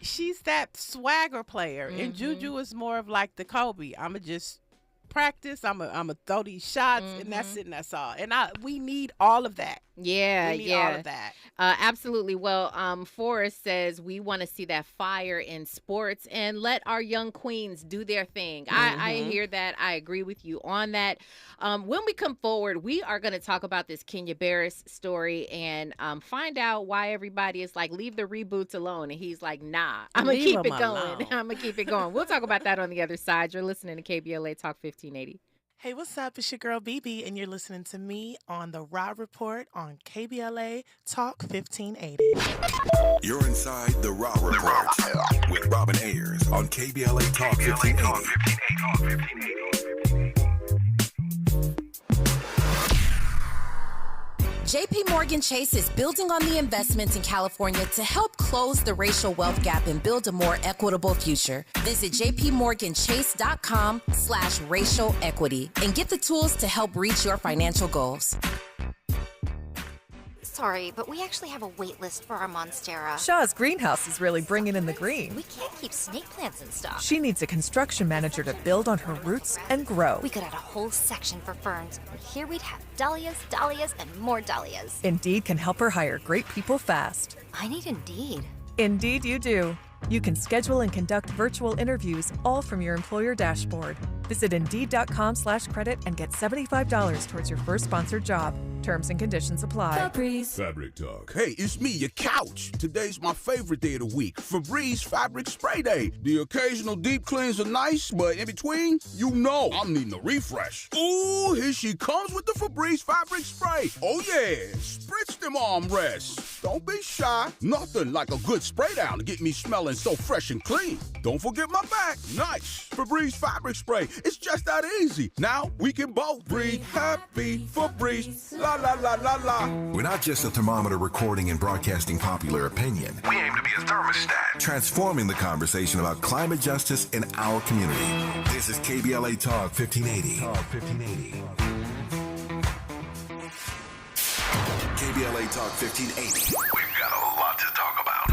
swagger player, and Juju is more of like the Kobe. I'ma just practice. I'ma throw these shots, and that's it. And that's all. And we need all of that. Yeah, we need all of that. Absolutely. Well, Forrest says we want to see that fire in sports and let our young queens do their thing. I hear that. I agree with you on that. When we come forward, we are going to talk about this Kenya Barris story and find out why everybody is like, leave the reboots alone. And he's like, nah, I'm going to keep it going. I'm going to keep it going. We'll talk about that on the other side. You're listening to KBLA Talk 1580. Hey, what's up? It's your girl, BB, and you're listening to me on The Raw Report on KBLA Talk 1580. You're inside The Raw Report with Robin Ayers on KBLA Talk 1580. JP Morgan Chase is building on the investments in California to help close the racial wealth gap and build a more equitable future. Visit jpmorganchase.com/racial equity and get the tools to help reach your financial goals. Sorry, but we actually have a wait list for our Monstera. Shaw's greenhouse is really bringing in the green. We can't keep snake plants in stock. She needs a construction manager to build on her roots and grow. We could add a whole section for ferns. And here we'd have dahlias, dahlias, and more dahlias. Indeed can help her hire great people fast. I need Indeed. Indeed you do. You can schedule and conduct virtual interviews all from your employer dashboard. Visit Indeed.com/credit and get $75 towards your first sponsored job. Terms and conditions apply. Febreze. Fabric Talk. Hey, it's me, your couch. Today's my favorite day of the week. Febreze Fabric Spray Day. The occasional deep cleans are nice, but in between, I'm needing a refresh. Ooh, here she comes with the Febreze Fabric Spray. Oh yeah, spritz them armrests. Don't be shy. Nothing like a good spray down to get me smelling so fresh and clean. Don't forget my back. Nice. Febreze Fabric Spray. It's just that easy. Now we can both breathe happy. Febreze. La la la la la. We're not just a thermometer recording and broadcasting popular opinion. We aim to be a thermostat, transforming the conversation about climate justice in our community. This is KBLA Talk 1580. KBLA Talk 1580. We've got a lot to talk about.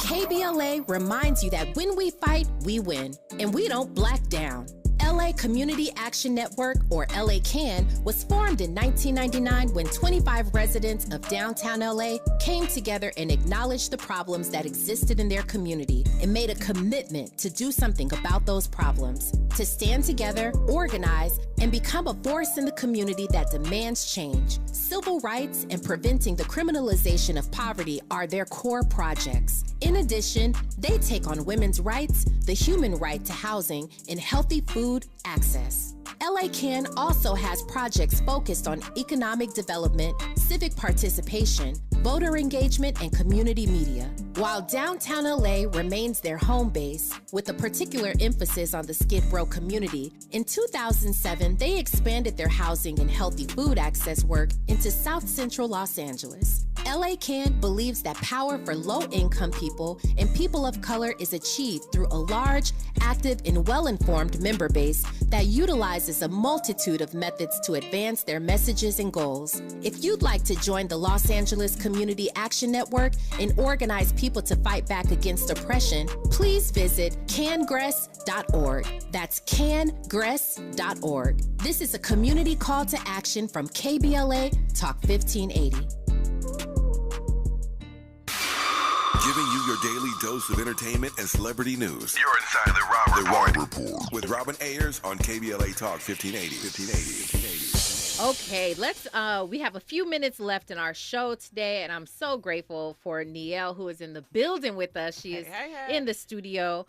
KBLA reminds you that when we fight, we win, and we don't black down. LA Community Action Network, or LA CAN, was formed in 1999 when 25 residents of downtown LA came together and acknowledged the problems that existed in their community and made a commitment to do something about those problems, to stand together, organize, and become a force in the community that demands change. Civil rights and preventing the criminalization of poverty are their core projects. In addition, they take on women's rights, the human right to housing, and healthy food access. LA CAN also has projects focused on economic development, civic participation, voter engagement, and community media. While downtown LA remains their home base, with a particular emphasis on the Skid Row community, in 2007, they expanded their housing and healthy food access work into South Central Los Angeles. LA Can believes that power for low-income people and people of color is achieved through a large, active, and well-informed member base that utilizes a multitude of methods to advance their messages and goals. If you'd like to join the Los Angeles Community Action Network and organize people to fight back against oppression, please visit cangress.org. That's cangress.org. This is a community call to action from KBLA Talk 1580. Giving you your daily dose of entertainment and celebrity news. You're inside the Rob Report with Robin Ayers on KBLA Talk 1580. Okay, we have a few minutes left in our show today, and I'm so grateful for Nielle, who is in the building with us. She is in the studio.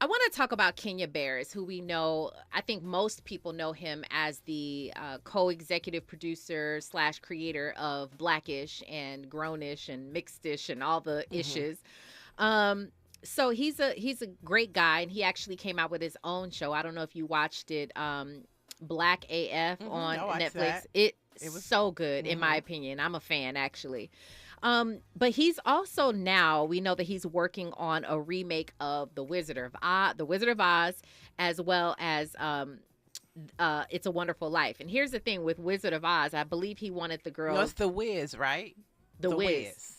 I want to talk about Kenya Barris, who we know, I think most people know him as the co-executive producer / creator of Blackish and Grownish and Mixedish and all the issues. So he's a great guy, and he actually came out with his own show. I don't know if you watched it, Black AF on Netflix. It was so good, in my opinion. I'm a fan, actually. But he's also now, we know that he's working on a remake of The Wizard of Oz, as well as It's a Wonderful Life. And here's the thing with Wizard of Oz, I believe he wanted the girls. No, it's The Wiz, right? The Wiz.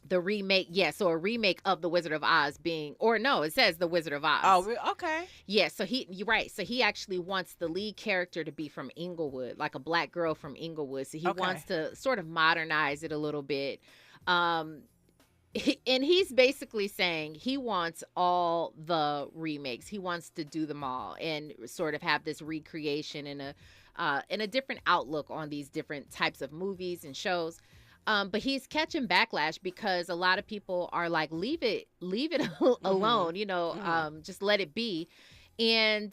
The remake, so a remake of The Wizard of Oz it says The Wizard of Oz. Oh, okay. Yeah, so you're right. So he actually wants the lead character to be from Inglewood, like a black girl from Inglewood. So he wants to sort of modernize it a little bit. And he's basically saying he wants all the remakes. He wants to do them all and sort of have this recreation and a different outlook on these different types of movies and shows. But he's catching backlash because a lot of people are like, leave it alone, just let it be. And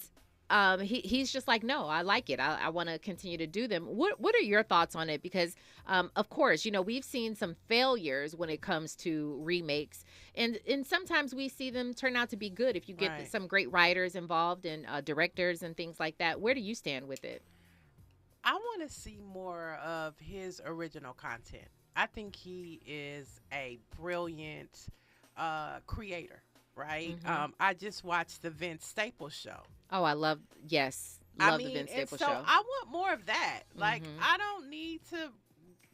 he's just like, no, I like it. I want to continue to do them. What are your thoughts on it? Because, of course, we've seen some failures when it comes to remakes. And sometimes we see them turn out to be good if you get some great writers involved and directors and things like that. Where do you stand with it? I want to see more of his original content. I think he is a brilliant creator, right? I just watched the Vince Staples show. Oh, the Vince Staples show. I want more of that. Like, I don't need to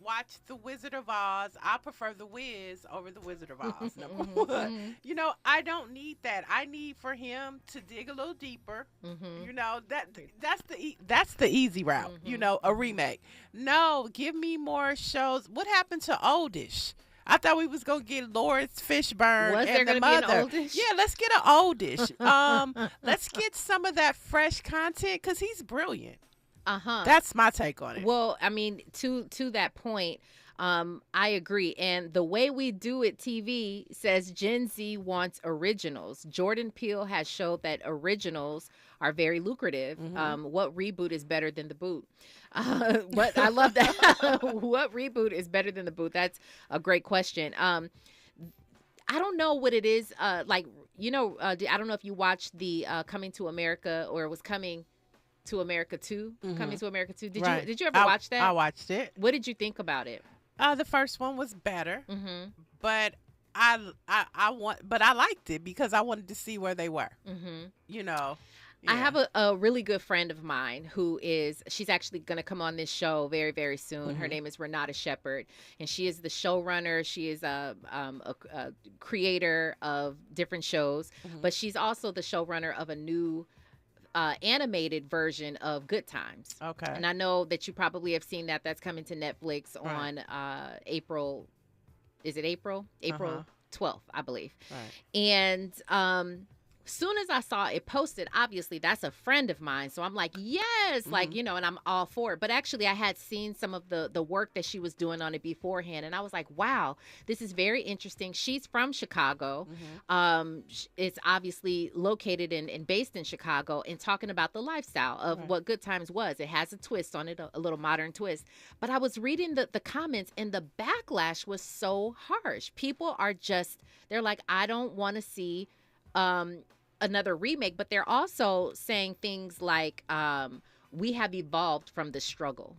watch The Wizard of Oz. I prefer The Wiz over The Wizard of Oz. Number one. I don't need that. I need for him to dig a little deeper. That's the easy route. A remake. No, give me more shows. What happened to Oldish? I thought we was gonna get Lawrence Fishburne and the mother. Be an Oldish? Yeah, let's get an Oldish. Let's get some of that fresh content because he's brilliant. That's my take on it. Well, I mean, to that point, I agree. And the way we do it, TV says Gen Z wants originals. Jordan Peele has showed that originals are very lucrative. What reboot is better than the boot? What I love that. What reboot is better than the boot? That's a great question. I don't know what it is. I don't know if you watched the Coming to America, or it was Coming to America 2. Coming to America 2. Did you ever watch that? I watched it. What did you think about it? The first one was better, but I liked it because I wanted to see where they were. Yeah. I have a really good friend of mine she's actually going to come on this show very, very soon. Her name is Renata Shepard, and she is the showrunner. She is a creator of different shows, but she's also the showrunner of a new animated version of Good Times. Okay. And I know that you probably have seen that. That's coming to Netflix on April. Is it April? April 12th, I believe. Right. And soon as I saw it posted, obviously that's a friend of mine. So I'm like, yes, like, you know, and I'm all for it. But actually I had seen some of the work that she was doing on it beforehand. And I was like, wow, this is very interesting. She's from Chicago. It's obviously located and based in Chicago, and talking about the lifestyle of what Good Times was. It has a twist on it, a little modern twist. But I was reading the comments, and the backlash was so harsh. People are just, they're like, I don't want to see another remake, but they're also saying things like, we have evolved from the struggle.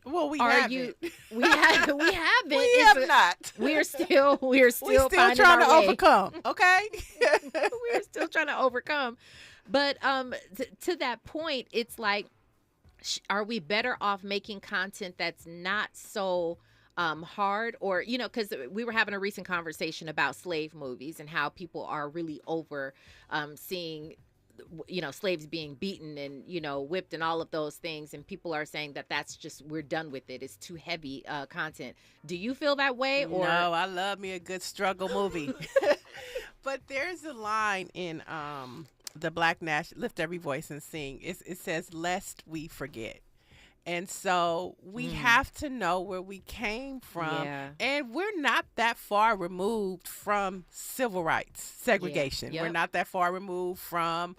Well, we haven't. We haven't. We have not. We're still trying to overcome. Okay. We're still trying to overcome. But to that point, it's like, are we better off making content that's not so hard? Or, you know, because we were having a recent conversation about slave movies and how people are really over seeing, you know, slaves being beaten and, you know, whipped and all of those things. And people are saying that that's just, we're done with it. It's too heavy content. Do you feel that way? Or no, I love me a good struggle movie. But there's a line in the Black National, Lift Every Voice and Sing. It says, lest we forget. And so we have to know where we came from. Yeah. And we're not that far removed from civil rights segregation. Yeah. Yep. We're not that far removed from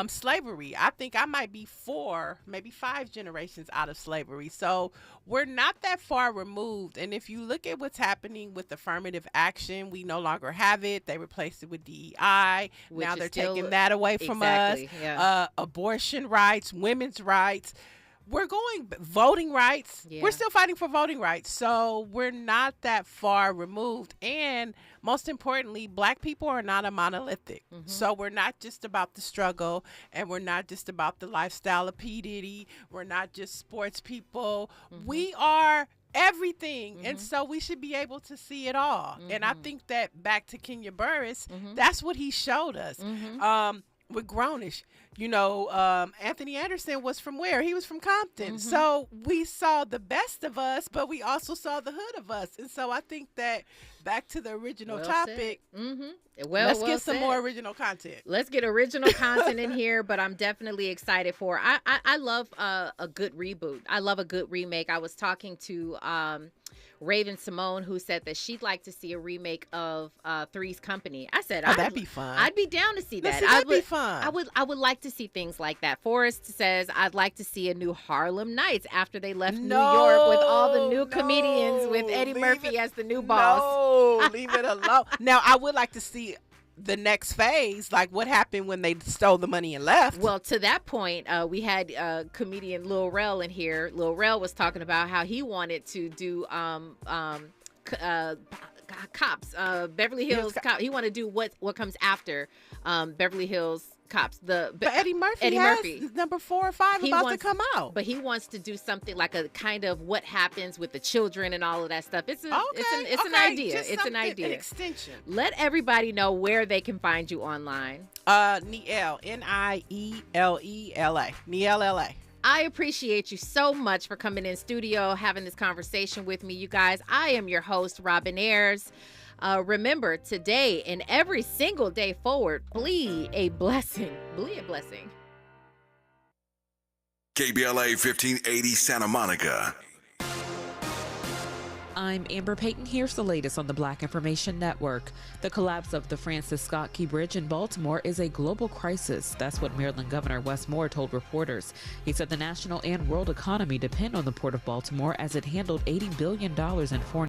slavery. I think I might be 4, maybe 5 generations out of slavery. So we're not that far removed. And if you look at what's happening with affirmative action, we no longer have it. They replaced it with DEI. Now they're taking that away from us. Yeah. Abortion rights, women's rights. We're going voting rights. Yeah. We're still fighting for voting rights. So we're not that far removed. And most importantly, Black people are not a monolithic. So we're not just about the struggle, and we're not just about the lifestyle of P. Diddy. We're not just sports people. We are everything. And so we should be able to see it all. And I think that back to Kenya Barris, that's what he showed us. With Grownish, you know, Anthony Anderson was from where? He was from Compton. So we saw the best of us, but we also saw the hood of us. And so I think that back to the original topic, let's get some more original content. Let's get original content in here, but I'm definitely excited for it. I love a good reboot. I love a good remake. I was talking to Raven Simone, who said that she'd like to see a remake of Three's Company. I said, that'd be fun. I'd be down to see that. That'd be fun. I would like to see things like that. Forrest says, I'd like to see a new Harlem Nights after they left New York with all the new comedians with Eddie Murphy as the new boss. No, leave it alone. Now, I would like to see the next phase, like what happened when they stole the money and left. Well, to that point, we had comedian Lil Rel in here. Lil Rel was talking about how he wanted to do cops, Beverly Hills Cops. He wanted to do what comes after Beverly Hills Cops. But Eddie Murphy number 4 or 5 to come out. But he wants to do something like a kind of what happens with the children and all of that stuff. It's an idea. It's an idea. An extension. Let everybody know where they can find you online. Niele, Nielela, Niele LA. I appreciate you so much for coming in studio, having this conversation with me, you guys. I am your host, Robin Ayers. Remember, today and every single day forward, be a blessing. Be a blessing. KBLA 1580 Santa Monica. I'm Amber Payton. Here's the latest on the Black Information Network. The collapse of the Francis Scott Key Bridge in Baltimore is a global crisis. That's what Maryland Governor Wes Moore told reporters. He said the national and world economy depend on the Port of Baltimore as it handled $80 billion in foreign